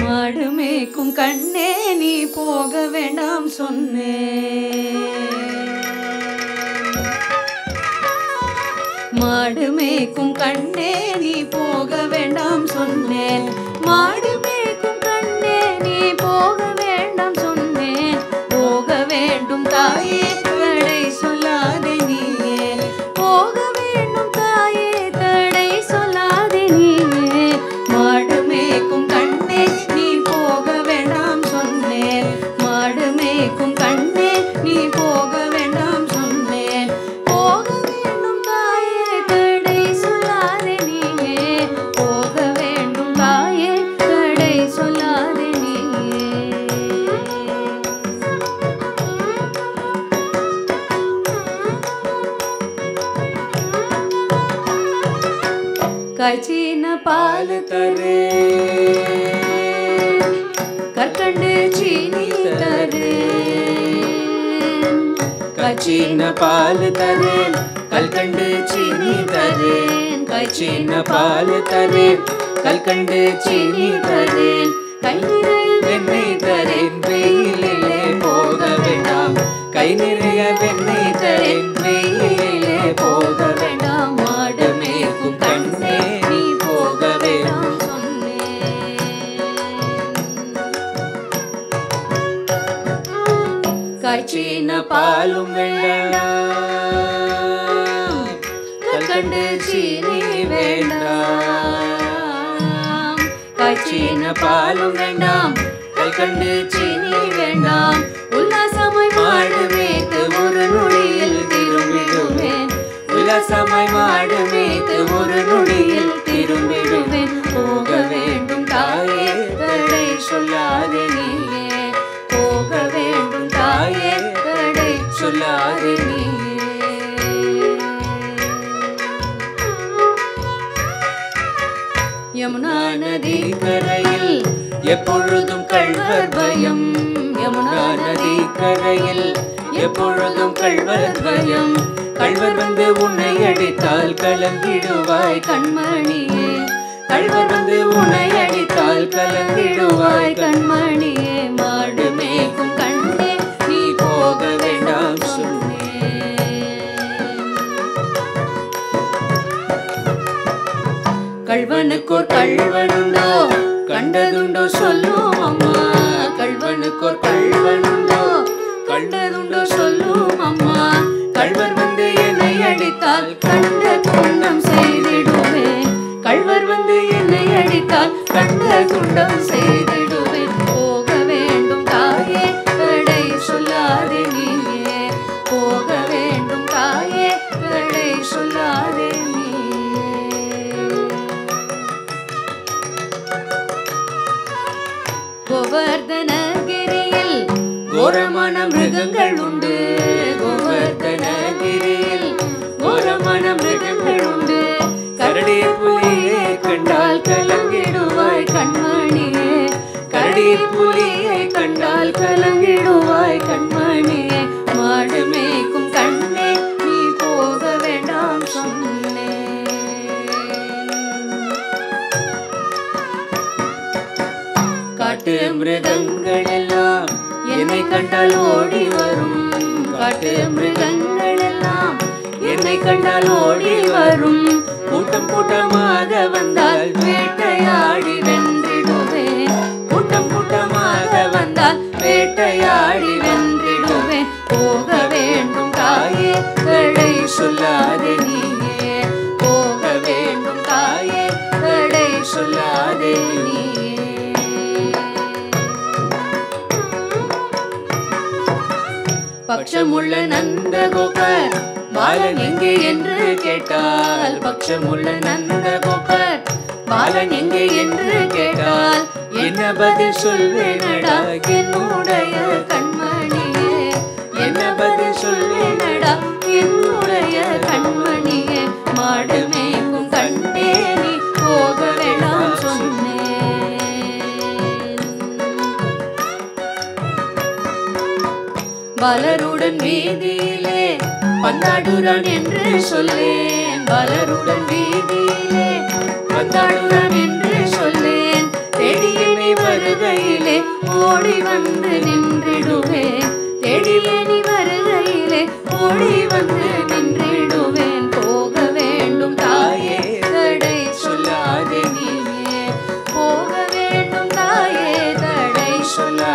மாடு மேய்க்கும் கண்ணே நீ போக வேண்டாம் சொன்னேன். மாடு மேய்க்கும் கண்ணே நீ போக வேண்டாம் சொன்னேன். மாடு மேய்க்கும் கண்ணே நீ போக வேண்டாம் சொன்னேன். போக வேண்டும் தாயே தடை சொல்லாதே நீயே. போக வேண்டும் தாயே தடை சொல்லாதே நீயே. மாடு மேய்க்கும் கண்ணே நீ போக வேண்டாம் சொன்னேன். மாடு மேய்க்கும் கண்ணே நீ போக வேண்டாம் சொன்னேன். போக வேண்டும் தாயே தடை சொல்லாதே நீயே. போக வேண்டும் தாயே தடை சொல்லாதே நீயே. காய்ச்சின பால் தரே கற்கண்டு சீனி தரே. காய்ச்சின பால் தரேன் கல்கண்டு சீனி தரேன். காய்ச்சின பால் தரேன் கல்கண்டு சீனி தரேன். கை நிறைய வெண்ணெய் தரேன் வெயிலிலே போக வேண்டாம். கை நிறைய வெண்ணெய் தரேன் வெயிலிலே போக வேண்டாம். மாடு மேய்க்கும் கண்ணே நீ போக வேண்டாம் சொன்னேன். காய்ச்சின பாலும் வேண்டாம் கல்கண்டு சீனி வேண்டாம். காய்ச்சின பாலும் வேண்டாம் கல்கண்டு சீனி வேண்டாம். உல்லாசமாய் மாடு மேய்த்து ஒரு நொடியில் திரும்பிடுவேன். உல்லாசமாய் மாடு மேய்த்து ஒரு நொடியில் திரும்பிடுவேன். போக வேண்டும் தாயே தடை சொல்லாதே நீயே. போக வேண்டும் தாயே தடை சொல்லாதே நீயே. யமுனா நதி கரையில் எப்பொழுதும் கள்வர் பயம். யமுனா நதி கரையில் எப்பொழுதும் கள்வர் பயம். கள்வர் வந்து உன்னை அடித்தால் கலங்கிடுவாய் கண்மணியே. கள்வர் வந்து உன்னை அடித்தால் கலங்கிடுவாய் கண்மணியே. மாடு மேய்க்கும் கண்ணே நீ போக வேண்டாம் சொன்னேன். கள்வனுக்கோர் கள்வனுண்டோ கண்டதுண்டோ சொல்லும் அம்மா. கள்வனுக்கோர் கள்வனுண்டோ கண்டதுண்டோ சொல்லும் அம்மா. கள்வர் வந்து என்னை அடித்தால் கண்ட குண்டம் செய்திடுவேன். கள்வர் வந்து என்னை அடித்தால் கண்ட குண்டம் செய்திடுவேன். போக வேண்டும் தாயே தடை சொல்லாதே நீயே. போக வேண்டும் தாயே தடை சொல்லாதே நீயே. கோவர்தனகிரியில் கோரமான மிருகங்கள் உண்டு. கோவர்தனகிரியில் கோரமான மிருகங்கள் உண்டு. கரடி புலியை கண்டால் கலங்கிடுவாய் கண்மணியே. கரடி புலியை கண்டால் கலங்கிடுவாய் கண்மணியே. மாடு மேய்க்கும் கண்ணே நீ போக வேண்டாம் சொன்னேன். காட்டு மிருகங்கள் எல்லாம் என்னை கண்டால் ஓடி வரும். காட்டு மிருகங்கள் எல்லாம் என்னை கண்டால் ஓடி வரும். கூட்டம் கூட்டமாக வந்தால் வேட்டையாடி வென்றிடுவேன். கூட்டம் கூட்டமாக வந்தால் வேட்டையாடி வென்றிடுவேன். போக வேண்டும் தாயே தடை சொல்லாதே நீயே. போக வேண்டும் தாயே தடை சொல்லாதே நீயே. பட்சமுள்ள நந்தகோபர் பாலன் எங்கே என்று கேட்டால். பட்சமுள்ள நந்தகோபர் பாலன் எங்கே என்று கேட்டால் என்ன பதில் சொல்வேனடா என்னுடைய கண்மணியே. என்ன பதில் சொல்வேனடா என்னுடைய கண்மணியே. மாடு மேய்க்கும் கண்ணே நீ போக வேண்டாம் சொன்னேன். பாலருடன் வீதியிலே பந்தாடுறான் என்று சொல்லேன். பாலருடன் வீதியிலே பந்தாடுறான் என்று சொல்லேன். தேடி என்னை வர வருகையிலே ஓடி வந்து நின்றிடுவேன். தேடியே நீ வருகையிலே ஓடி வந்து நின்றிடுவேன். போக வேண்டும் தாயே தடை சொல்லாதே நீயே, போக வேண்டும் தாயே தடை சொல்லாதே